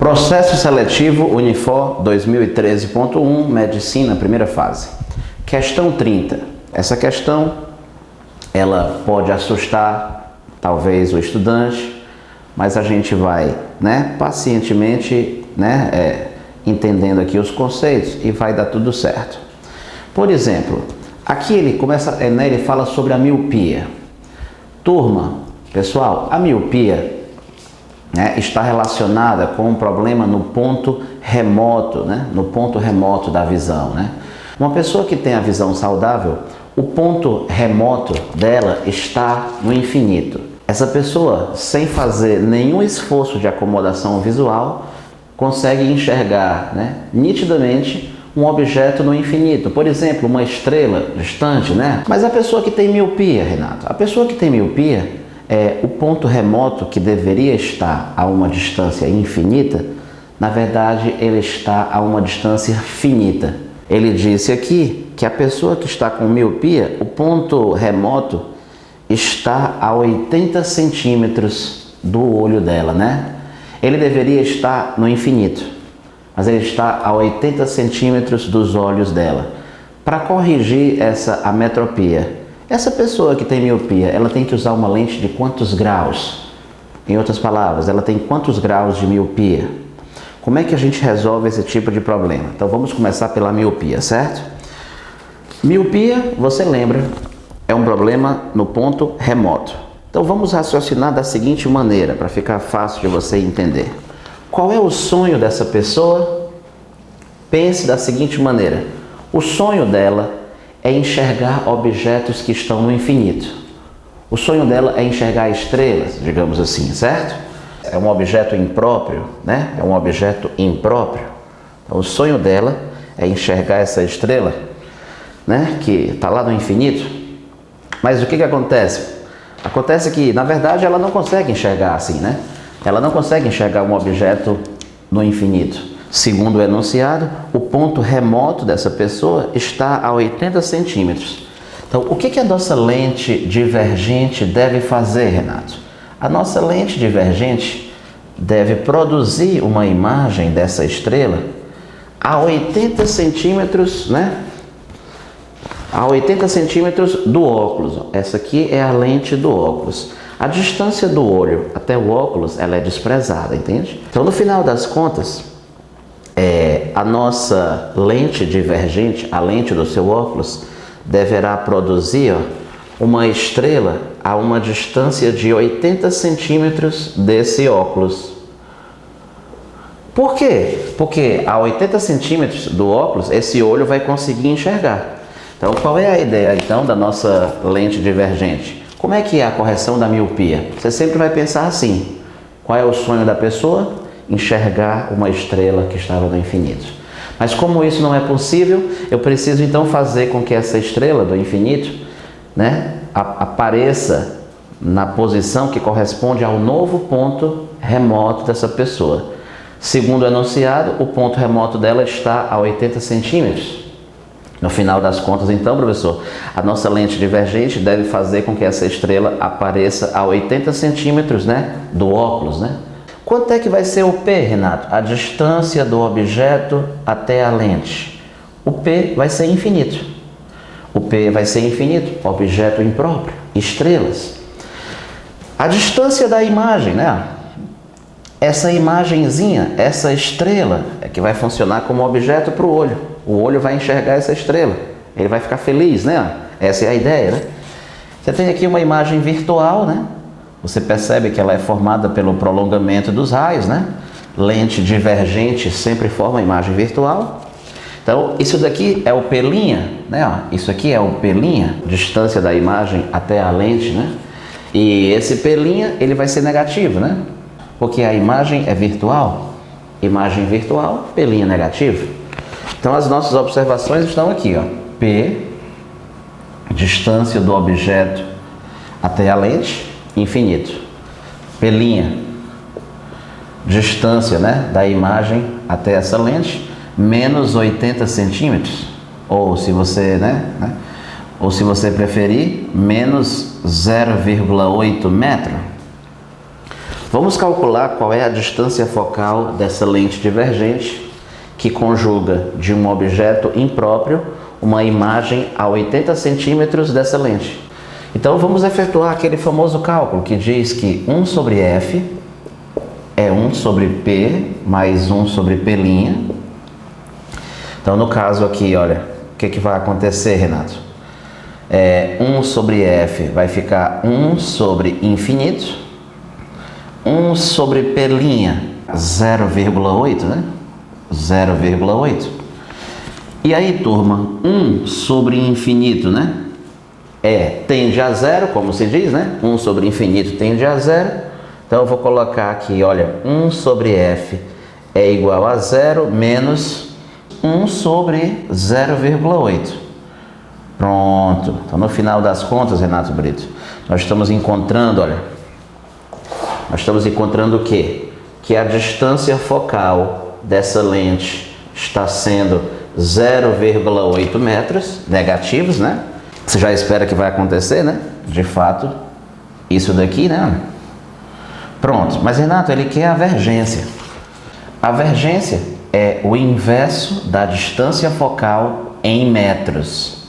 Processo seletivo Unifor 2013.1, Medicina, primeira fase. Questão 30. Essa questão, ela pode assustar, talvez, o estudante, mas a gente vai, pacientemente, entendendo aqui os conceitos e vai dar tudo certo. Por exemplo, aqui ele começa, ele fala sobre a miopia. Turma, pessoal, a miopia está relacionada com um problema no ponto remoto, no ponto remoto da visão, Uma pessoa que tem a visão saudável, o ponto remoto dela está no infinito. Essa pessoa, sem fazer nenhum esforço de acomodação visual, consegue enxergar, nitidamente um objeto no infinito. Por exemplo, uma estrela distante, Mas a pessoa que tem miopia, Renato, a pessoa que tem miopia, o ponto remoto que deveria estar a uma distância infinita, na verdade ele está a uma distância finita. Ele disse aqui que a pessoa que está com miopia, o ponto remoto está a 80 centímetros do olho dela, Ele deveria estar no infinito, mas ele está a 80 centímetros dos olhos dela. Para corrigir essa ametropia, essa pessoa que tem miopia, ela tem que usar uma lente de quantos graus? Em outras palavras, ela tem quantos graus de miopia? Como é que a gente resolve esse tipo de problema? Então vamos começar pela miopia, certo? Miopia, você lembra, é um problema no ponto remoto. Então vamos raciocinar da seguinte maneira, para ficar fácil de você entender. Qual é o sonho dessa pessoa? Pense da seguinte maneira. O sonho dela é enxergar objetos que estão no infinito. O sonho dela é enxergar estrelas, digamos assim, certo? É um objeto impróprio, É um objeto impróprio. Então, o sonho dela é enxergar essa estrela, que está lá no infinito. Mas o que acontece? Acontece que, na verdade, ela não consegue enxergar assim, Ela não consegue enxergar um objeto no infinito. Segundo o enunciado, o ponto remoto dessa pessoa está a 80 centímetros. Então, o que a nossa lente divergente deve fazer, Renato? A nossa lente divergente deve produzir uma imagem dessa estrela a 80 centímetros, A 80 centímetros do óculos. Essa aqui é a lente do óculos. A distância do olho até o óculos, ela é desprezada, entende? Então, no final das contas, a nossa lente divergente, a lente do seu óculos, deverá produzir uma estrela a uma distância de 80 centímetros desse óculos. Por quê? Porque a 80 centímetros do óculos, esse olho vai conseguir enxergar. Então, qual é a ideia, então, da nossa lente divergente? Como é que é a correção da miopia? Você sempre vai pensar assim. Qual é o sonho da pessoa? Enxergar uma estrela que estava no infinito. Mas como isso não é possível, eu preciso então fazer com que essa estrela do infinito, apareça na posição que corresponde ao novo ponto remoto dessa pessoa. Segundo o enunciado, o ponto remoto dela está a 80 centímetros. No final das contas, então, professor, a nossa lente divergente deve fazer com que essa estrela apareça a 80 centímetros, do óculos, Quanto é que vai ser o P, Renato? A distância do objeto até a lente. O P vai ser infinito. O P vai ser infinito, objeto impróprio, estrelas. A distância da imagem, Essa imagenzinha, essa estrela, é que vai funcionar como objeto para o olho. O olho vai enxergar essa estrela. Ele vai ficar feliz, Essa é a ideia, Você tem aqui uma imagem virtual, Você percebe que ela é formada pelo prolongamento dos raios, Lente divergente sempre forma imagem virtual. Então, isso daqui é o P', Isso aqui é o P', distância da imagem até a lente, E esse P', ele vai ser negativo, Porque a imagem é virtual. Imagem virtual, P' negativo. Então, as nossas observações estão aqui, P, distância do objeto até a lente, infinito. P', distância, da imagem até essa lente, menos 80 centímetros. Ou se você, ou se você preferir, menos 0,8 metro. Vamos calcular qual é a distância focal dessa lente divergente que conjuga de um objeto impróprio uma imagem a 80 centímetros dessa lente. Então vamos efetuar aquele famoso cálculo que diz que 1 sobre F é 1 sobre P mais 1 sobre P'. Então no caso aqui, olha, o que vai acontecer, Renato? 1 sobre F vai ficar 1 sobre infinito, 1 sobre P', 0,8, né? 0,8. E aí, turma, 1 sobre infinito, né? Tende a zero, como se diz, né? 1 sobre infinito tende a zero. Então eu vou colocar aqui, olha, 1 sobre F é igual a zero menos 1 sobre 0,8. Pronto. Então no final das contas, Renato Brito, nós estamos encontrando, olha, nós estamos encontrando o quê? Que a distância focal dessa lente está sendo 0,8 metros negativos, né? Você já espera que vai acontecer, né? De fato, isso daqui, né? Pronto. Mas, Renato, ele quer a vergência. A vergência é o inverso da distância focal em metros.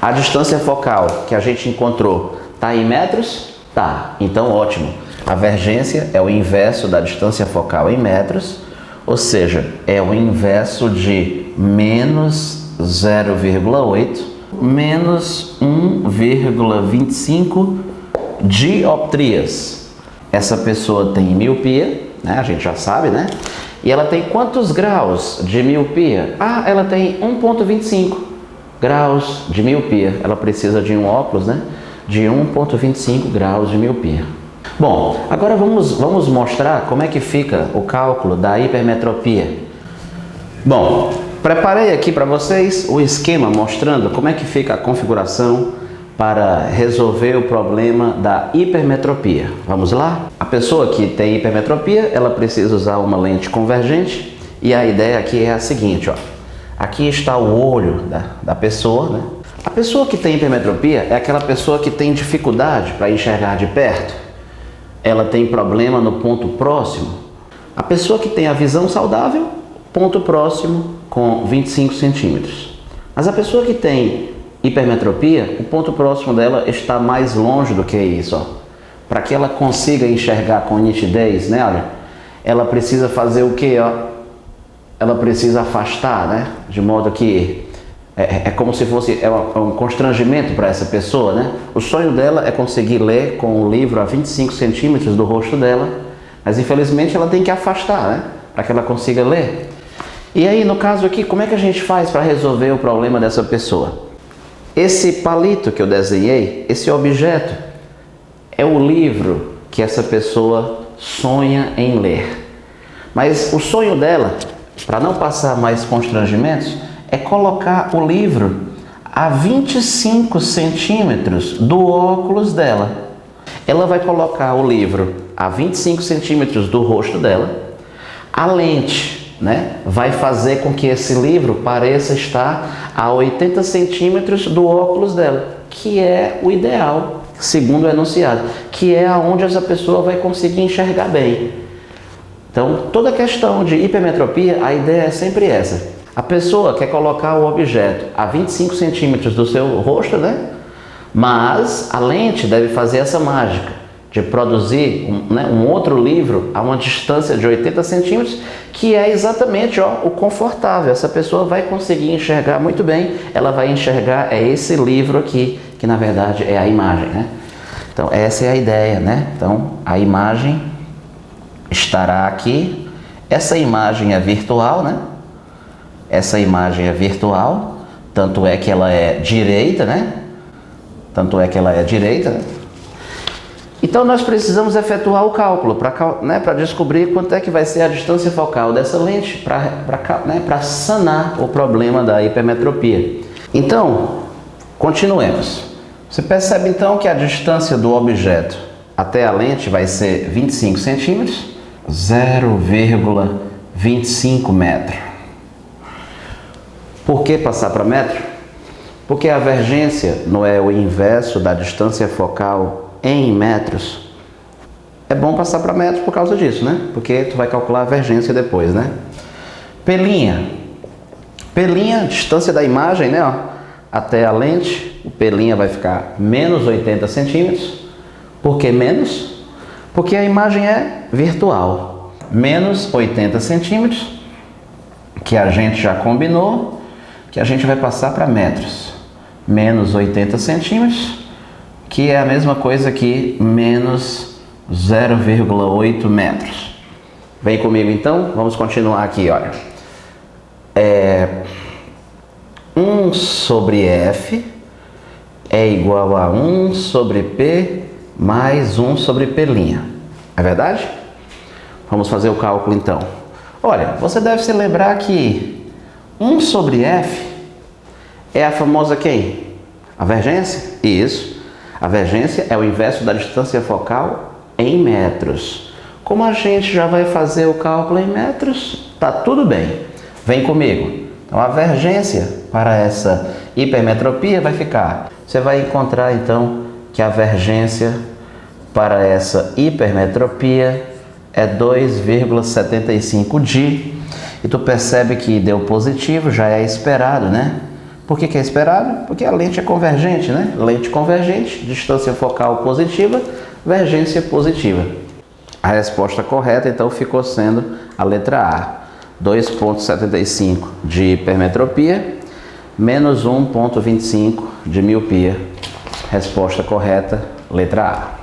A distância focal que a gente encontrou está em metros? Tá. Então, ótimo. A vergência é o inverso da distância focal em metros, ou seja, é o inverso de menos 0,8 menos 1,25 dioptrias. Essa pessoa tem miopia, né? A gente já sabe, né? E ela tem quantos graus de miopia? Ela tem 1,25 graus de miopia. Ela precisa de um óculos, né? De 1,25 graus de miopia. Bom, agora vamos mostrar como é que fica o cálculo da hipermetropia. Bom, preparei aqui para vocês o esquema mostrando como é que fica a configuração para resolver o problema da hipermetropia. Vamos lá? A pessoa que tem hipermetropia, ela precisa usar uma lente convergente e a ideia aqui é a seguinte, ó. Aqui está o olho da pessoa, né? A pessoa que tem hipermetropia é aquela pessoa que tem dificuldade para enxergar de perto. Ela tem problema no ponto próximo. A pessoa que tem a visão saudável, ponto próximo com 25 centímetros. Mas a pessoa que tem hipermetropia, o ponto próximo dela está mais longe do que isso, ó. Para que ela consiga enxergar com nitidez, né? Olha, ela precisa fazer o quê, ó? Ela precisa afastar, né? De modo que é como se fosse um constrangimento para essa pessoa, né? O sonho dela é conseguir ler com o livro a 25 centímetros do rosto dela, mas infelizmente ela tem que afastar, né? Para que ela consiga ler. E aí, no caso aqui, como é que a gente faz para resolver o problema dessa pessoa? Esse palito que eu desenhei, esse objeto, é o livro que essa pessoa sonha em ler. Mas o sonho dela, para não passar mais constrangimentos, é colocar o livro a 25 centímetros do óculos dela. Ela vai colocar o livro a 25 centímetros do rosto dela. A lente, né, vai fazer com que esse livro pareça estar a 80 centímetros do óculos dela, que é o ideal, segundo o enunciado, que é aonde essa pessoa vai conseguir enxergar bem. Então, toda questão de hipermetropia, a ideia é sempre essa. A pessoa quer colocar o objeto a 25 centímetros do seu rosto, né? Mas a lente deve fazer essa mágica de produzir um outro livro a uma distância de 80 centímetros, que é exatamente o confortável. Essa pessoa vai conseguir enxergar muito bem, ela vai enxergar esse livro aqui, que na verdade é a imagem, né? Então essa é a ideia, né? Então a imagem estará aqui, essa imagem é virtual, né? Essa imagem é virtual, tanto é que ela é direita, né? Tanto é que ela é direita, né? Então nós precisamos efetuar o cálculo para descobrir quanto é que vai ser a distância focal dessa lente para sanar o problema da hipermetropia. Então, continuemos. Você percebe então que a distância do objeto até a lente vai ser 25 centímetros, 0,25 metros. Por que passar para metro? Porque a vergência não é o inverso da distância focal em metros. é bom passar para metros por causa disso, né? Porque tu vai calcular a vergência depois, né? Pelinha. Pelinha, distância da imagem, né? Ó, até a lente, o pelinha vai ficar menos 80 centímetros. Por que menos? Porque a imagem é virtual. Menos 80 centímetros, que a gente já combinou, que a gente vai passar para metros. Menos 80 centímetros, que é a mesma coisa que menos 0,8 metros. Vem comigo então, vamos continuar aqui, olha. 1 sobre F é igual a 1 sobre P mais 1 sobre P'. É verdade? Vamos fazer o cálculo então. Olha, você deve se lembrar que 1 sobre F é a famosa quem? A vergência? Isso. A vergência é o inverso da distância focal em metros. Como a gente já vai fazer o cálculo em metros, tá tudo bem. Vem comigo. Então a vergência para essa hipermetropia vai ficar. Você vai encontrar então que a vergência para essa hipermetropia é 2,75 Di. E tu percebe que deu positivo, já é esperado, né? Por que é esperado? Porque a lente é convergente, né? Lente convergente, distância focal positiva, vergência positiva. A resposta correta, então, ficou sendo a letra A. 2,75 de hipermetropia, menos 1,25 de miopia. Resposta correta, letra A.